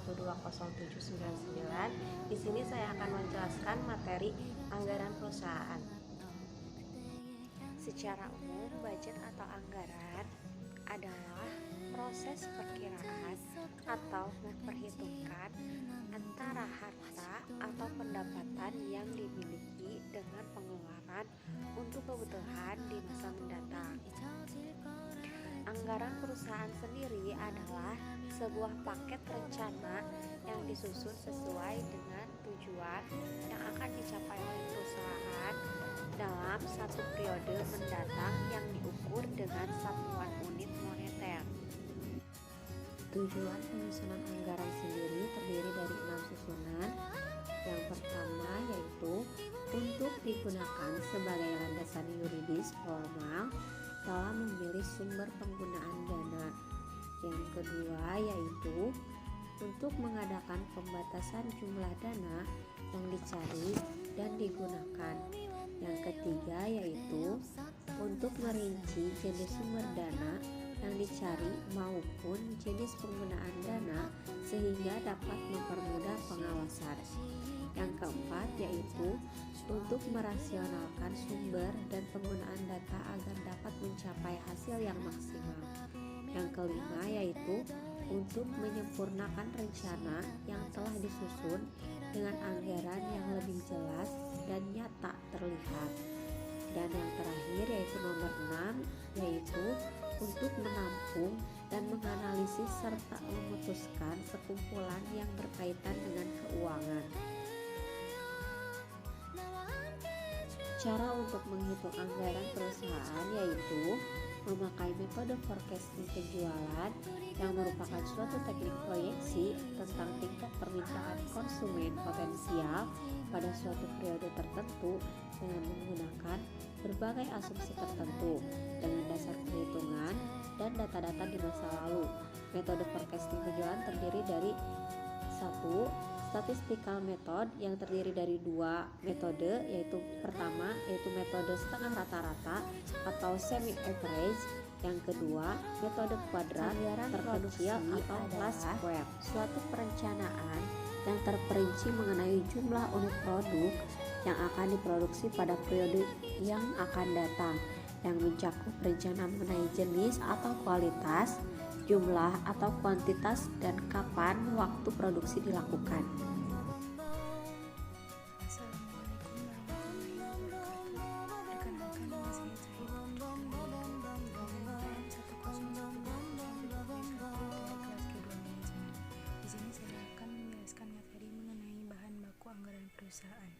12079. Di sini saya akan menjelaskan materi anggaran perusahaan. Secara umum, budget atau anggaran adalah proses perkiraan atau memperhitungkan antara harta atau pendapatan yang dimiliki dengan pengeluaran untuk kebutuhan di masa mendatang. Anggaran perusahaan sendiri adalah sebuah paket rencana yang disusun sesuai dengan tujuan yang akan dicapai oleh perusahaan dalam satu periode mendatang yang diukur dengan satuan unit moneter. Tujuan penyusunan anggaran sendiri terdiri dari 6 susunan. Yang pertama yaitu untuk digunakan sebagai landasan yuridis formal dalam memilih sumber penggunaan dana. Yang kedua yaitu untuk mengadakan pembatasan jumlah dana yang dicari dan digunakan. Yang ketiga yaitu untuk merinci jenis sumber dana yang dicari maupun jenis penggunaan dana sehingga dapat mempermudah pengawasan. Yang keempat yaitu untuk merasionalkan sumber dan penggunaan data agar dapat mencapai hasil yang maksimal. Yang kelima yaitu untuk menyempurnakan rencana yang telah disusun dengan anggaran yang lebih jelas dan nyata terlihat. Dan yang terakhir yaitu nomor 6 yaitu untuk menampung dan menganalisis serta memutuskan sekumpulan yang berkaitan dengan keuangan. Cara untuk menghitung anggaran perusahaan yaitu memakai metode forecasting penjualan yang merupakan suatu teknik proyeksi tentang tingkat permintaan konsumen potensial pada suatu periode tertentu dengan menggunakan berbagai asumsi tertentu dengan dasar perhitungan dan data-data di masa lalu. Metode forecasting penjualan terdiri dari 1. Statistical method yang terdiri dari 2 metode, yaitu pertama yaitu metode setengah rata-rata atau semi average. Yang kedua metode kuadrat terkecil atau last square, suatu perencanaan yang terperinci mengenai jumlah unit produk yang akan diproduksi pada periode yang akan datang, yang mencakup perencanaan mengenai jenis atau kualitas, jumlah atau kuantitas, dan kapan waktu produksi dilakukan. Assalamualaikum warahmatullahi wabarakatuh. Perkenalkan, nama saya Cahit dari MPM 101 dari kelas kedua manajemen. Di sini saya akan menjelaskan materi mengenai bahan baku anggaran perusahaan.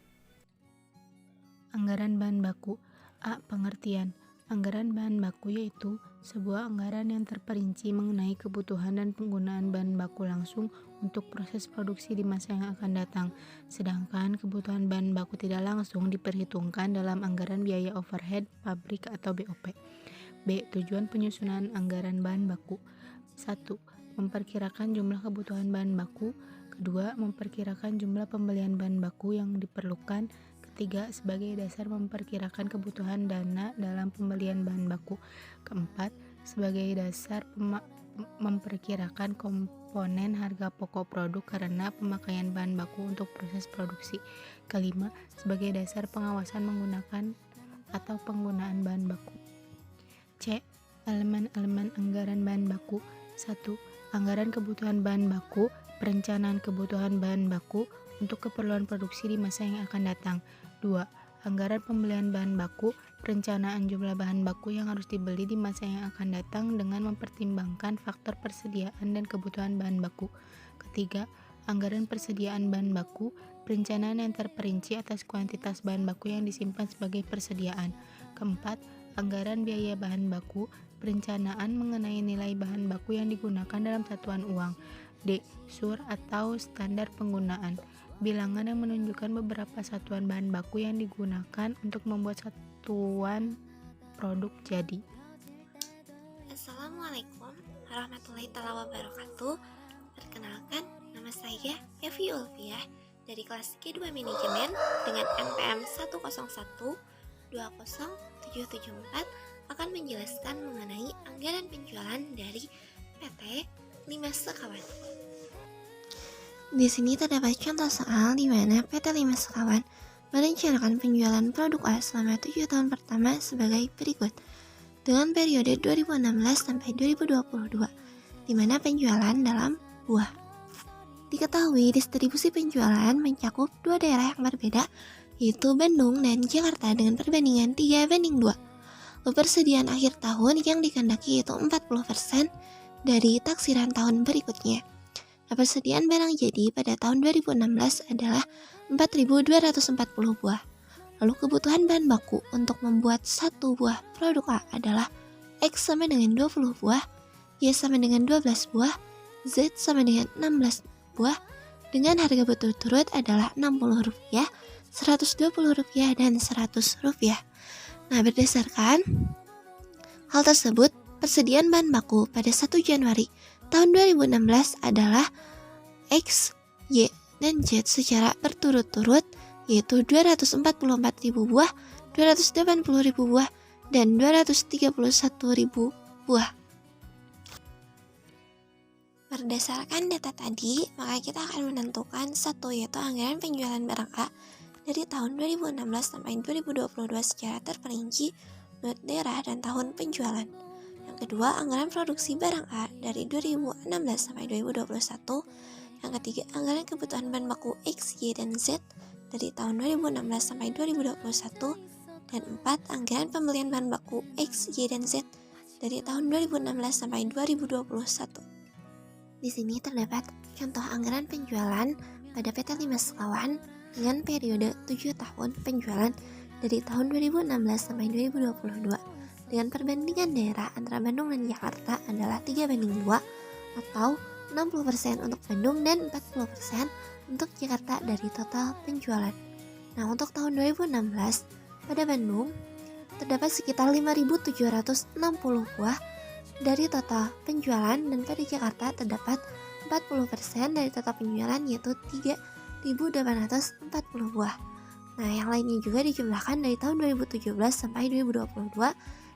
Anggaran bahan baku. A. Pengertian. Anggaran bahan baku yaitu sebuah anggaran yang terperinci mengenai kebutuhan dan penggunaan bahan baku langsung untuk proses produksi di masa yang akan datang, sedangkan kebutuhan bahan baku tidak langsung diperhitungkan dalam anggaran biaya overhead pabrik atau BOP. B. Tujuan penyusunan anggaran bahan baku. 1. Memperkirakan jumlah kebutuhan bahan baku. Kedua, memperkirakan jumlah pembelian bahan baku yang diperlukan. Ketiga, sebagai dasar memperkirakan kebutuhan dana dalam pembelian bahan baku. Keempat, sebagai dasar memperkirakan komponen harga pokok produk karena pemakaian bahan baku untuk proses produksi. Kelima, sebagai dasar pengawasan menggunakan atau penggunaan bahan baku. C. Elemen-elemen anggaran bahan baku. 1. Anggaran kebutuhan bahan baku, perencanaan kebutuhan bahan baku untuk keperluan produksi di masa yang akan datang. 2. Anggaran pembelian bahan baku, perencanaan jumlah bahan baku yang harus dibeli di masa yang akan datang dengan mempertimbangkan faktor persediaan dan kebutuhan bahan baku. Ketiga, anggaran persediaan bahan baku, perencanaan yang terperinci atas kuantitas bahan baku yang disimpan sebagai persediaan. Keempat, anggaran biaya bahan baku, perencanaan mengenai nilai bahan baku yang digunakan dalam satuan uang. D. SUR atau standar penggunaan, bilangan yang menunjukkan beberapa satuan bahan baku yang digunakan untuk membuat satuan produk jadi. Assalamualaikum warahmatullahi wabarakatuh. Perkenalkan, nama saya Evi Ulfiah dari kelas G2 Manajemen dengan NPM 101207774 akan menjelaskan mengenai anggaran penjualan dari PT Limas Sekawan. Di sini terdapat contoh soal di mana PT Lima Sekawan merencanakan penjualan produk A selama 7 tahun pertama sebagai berikut. Dengan periode 2016 sampai 2022, di mana penjualan dalam buah. Diketahui distribusi penjualan mencakup dua daerah yang berbeda, yaitu Bandung dan Jakarta dengan perbandingan 3:2. Lalu persediaan akhir tahun yang dikehendaki yaitu 40% dari taksiran tahun berikutnya. Nah, persediaan barang jadi pada tahun 2016 adalah 4.240 buah. Lalu kebutuhan bahan baku untuk membuat satu buah produk A adalah X sama dengan 20 buah, Y sama dengan 12 buah, Z sama dengan 16 buah, dengan harga berturut-turut adalah Rp60, Rp120, dan Rp100. Nah, berdasarkan hal tersebut, persediaan bahan baku pada 1 Januari tahun 2016 adalah X, Y, dan Z secara berturut-turut, yaitu 244.000 buah, 280.000 buah, dan 231.000 buah. Berdasarkan data tadi, maka kita akan menentukan satu, yaitu anggaran penjualan barang A dari tahun 2016 sampai 2022 secara terperinci menurut daerah dan tahun penjualan. Yang kedua, anggaran produksi barang A dari 2016 sampai 2021. Yang ketiga, anggaran kebutuhan bahan baku X, Y, dan Z dari tahun 2016 sampai 2021. Dan 4, anggaran pembelian bahan baku X, Y, dan Z dari tahun 2016 sampai 2021. Di sini terdapat contoh anggaran penjualan pada PT Lima Sekawan dengan periode 7 tahun penjualan dari tahun 2016 sampai 2022. Dengan perbandingan daerah antara Bandung dan Jakarta adalah 3:2 atau 60% untuk Bandung dan 40% untuk Jakarta dari total penjualan. Nah, untuk tahun 2016 pada Bandung terdapat sekitar 5.760 buah dari total penjualan, dan pada Jakarta terdapat 40% dari total penjualan yaitu 3.840 buah. Nah, yang lainnya juga dijumlahkan dari tahun 2017 sampai 2022,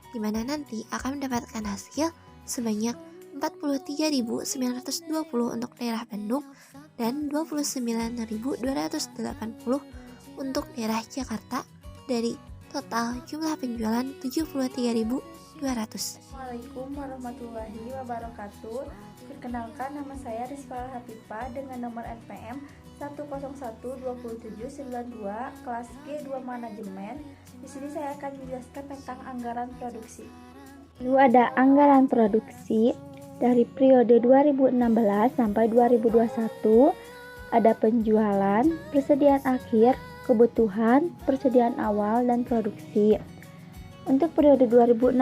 di mana nanti akan mendapatkan hasil sebanyak 43.920 untuk daerah Bandung dan 29.280 untuk daerah Jakarta dari total jumlah penjualan 73.200. Assalamualaikum warahmatullahi wabarakatuh. Perkenalkan, nama saya Rizfa Hafifah dengan nomor NPM 1012792 kelas G2 manajemen. Di sini saya akan menjelaskan tentang anggaran produksi. Lalu ada anggaran produksi dari periode 2016 sampai 2021, ada penjualan, persediaan akhir, kebutuhan, persediaan awal, dan produksi. Untuk periode 2016,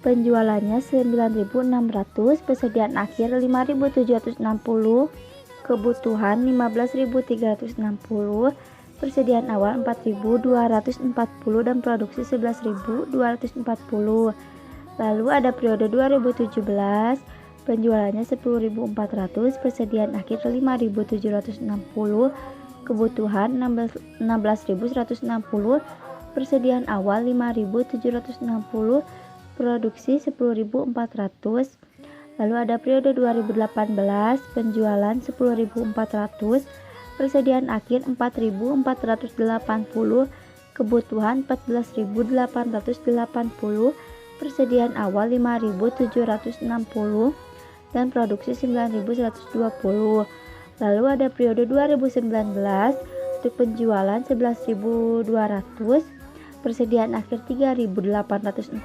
penjualannya 9.600, persediaan akhir 5.760, kebutuhan 15.360, persediaan awal 4.240, dan produksi 11.240. Lalu ada periode 2017, penjualannya 10.400, persediaan akhir 5.760, kebutuhan 16.160, persediaan awal 5.760, produksi 10.400. Lalu ada periode 2018, penjualan 10.400, persediaan akhir 4.480, kebutuhan 14.880, persediaan awal 5.760, dan produksi 9.120. Lalu ada periode 2019, untuk penjualan 11.200, persediaan akhir 3.840,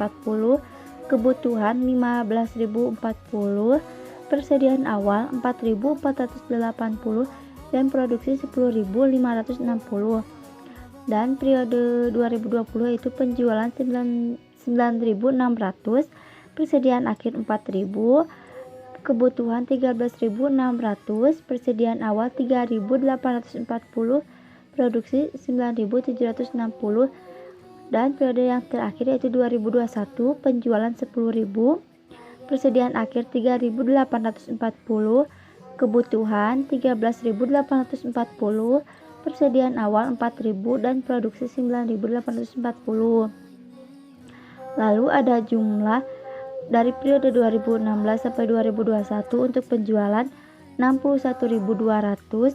kebutuhan 15.040, persediaan awal 4.480, dan produksi 10.560. Dan periode 2020 itu penjualan 9.600, persediaan akhir 4.000, kebutuhan 13.600, persediaan awal 3.840, produksi 9.760. Dan periode yang terakhir yaitu 2021, penjualan 10.000, persediaan akhir 3.840, kebutuhan 13.840, persediaan awal 4.000, dan produksi 9.840. Lalu ada jumlah dari periode 2016 sampai 2021 untuk penjualan 61.200,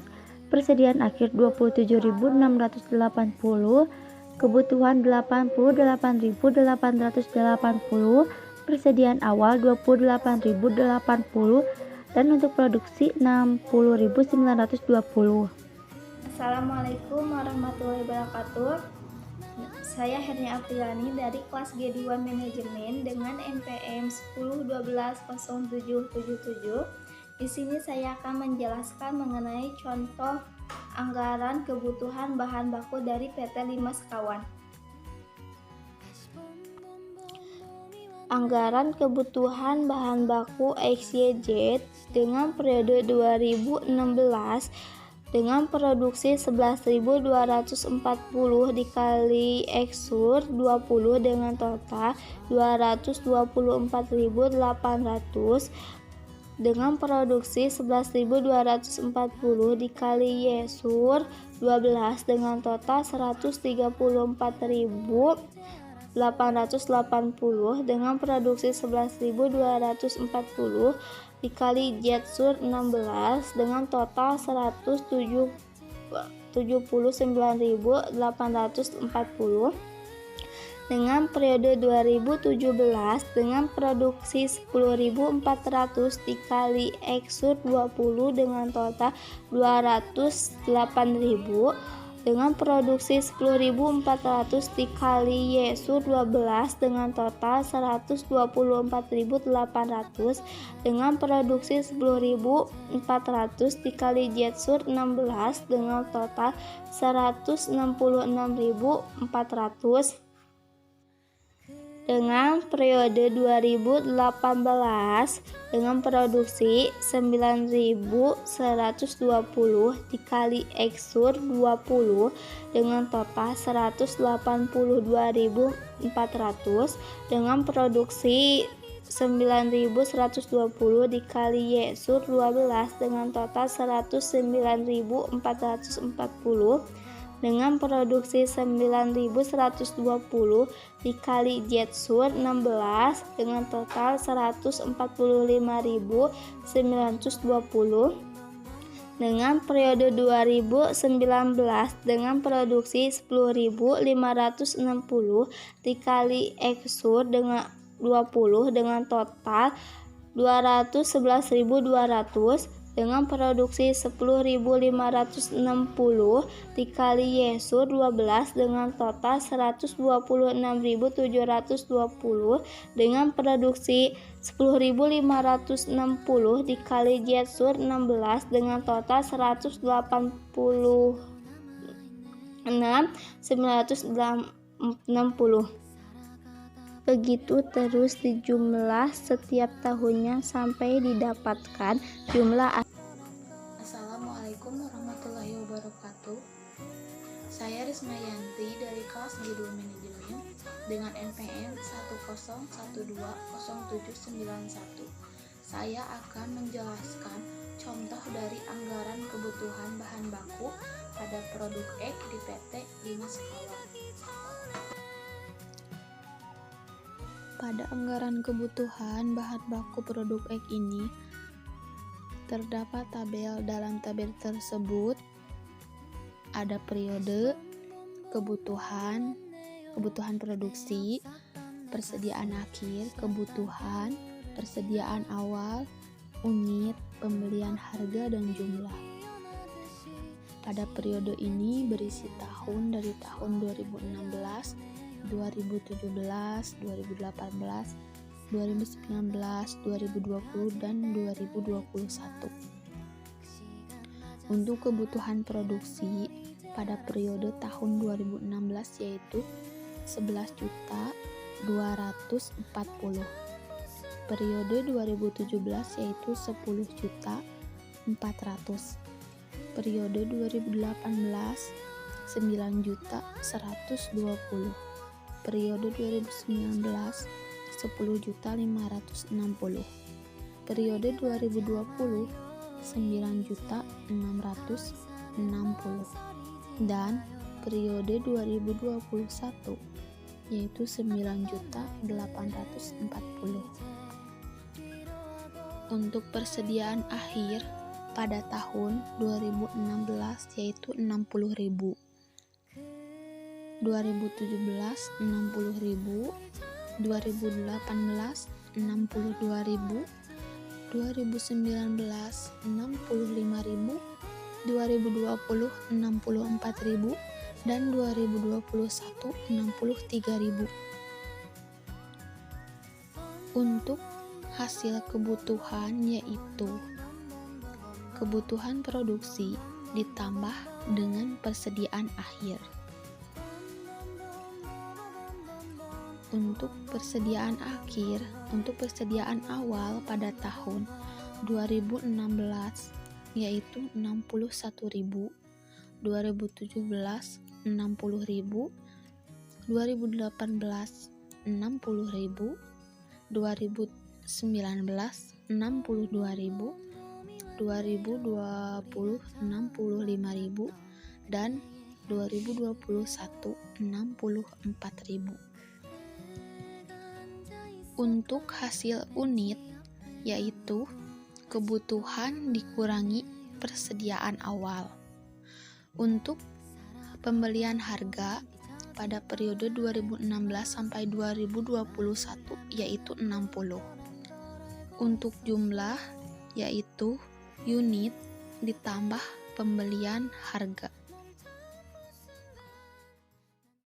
persediaan akhir 27.680, kebutuhan 88.880, persediaan awal 28.080, dan untuk produksi 60.920. Assalamualaikum warahmatullahi wabarakatuh. Saya Herni Apriliani dari kelas G2 Manajemen dengan NPM 10120777. Di sini saya akan menjelaskan mengenai contoh anggaran kebutuhan bahan baku dari PT Lima Sekawan. Anggaran kebutuhan bahan baku XYZ dengan periode 2016 dengan produksi 11.240 dikali X-sur 20 dengan total 224.800 dengan produksi 11.240 dikali Y-sur 12 dengan total 134.880 dengan produksi 11.240 dikali Z-sur 16 dengan total 179.840 dengan periode 2017 dengan produksi 10.400 dikali X-sur 20 dengan total 208.000 dengan produksi 10.400 dikali Y-sur 12 dengan total 124.800 dengan produksi 10.400 dikali Z-sur 16 dengan total 166.400 dengan periode 2018 dengan produksi 9.120 dikali X-sur 20 dengan total 182.400 dengan produksi 9.120 dikali Y-sur 12 dengan total 109.440 dengan produksi 9.120 dikali Z-sur 16 dengan total 145.920 dengan periode 2019 dengan produksi 10.560 dikali X-sur dengan 20 dengan total 211.200 dengan produksi 10.560 dikali Y-sur 12 dengan total 126.720 dengan produksi 10.560 dikali Z-sur 16 dengan total 186.960. Begitu terus dijumlah setiap tahunnya sampai didapatkan jumlah. Assalamualaikum warahmatullahi wabarakatuh. Saya Rismayanti dari kelas G2 Manajemen dengan NPM 10120791. Saya akan menjelaskan contoh dari anggaran kebutuhan bahan baku pada produk X di PT Lima Sekawan. Pada anggaran kebutuhan bahan baku produk X ini terdapat tabel. Dalam tabel tersebut ada periode, kebutuhan produksi, persediaan akhir, kebutuhan, persediaan awal, unit, pembelian harga, dan jumlah. Pada periode ini berisi tahun dari tahun 2016, 2017, 2018, 2019, 2020, dan 2021. Untuk kebutuhan produksi pada periode tahun 2016 yaitu 11.240. Periode 2017 yaitu 10.400. Periode 2018 9.120. Periode 2019 10.560. Periode 2020 9.660 dan periode 2021 yaitu 9.840. Untuk persediaan akhir pada tahun 2016 yaitu 60.000, 2017 60.000, 2018 62.000, 2019 65.000, 2020 64.000, dan 2021 63.000. Untuk hasil kebutuhan yaitu kebutuhan produksi ditambah dengan persediaan akhir. Untuk persediaan akhir, untuk persediaan awal pada tahun 2016 yaitu 61.000, 2017 60.000, 2018 60.000, 2019 62.000, 2020 65.000, dan 2021 64.000. Untuk hasil unit yaitu kebutuhan dikurangi persediaan awal. Untuk pembelian harga pada periode 2016 sampai 2021 yaitu 60. Untuk jumlah yaitu unit ditambah pembelian harga.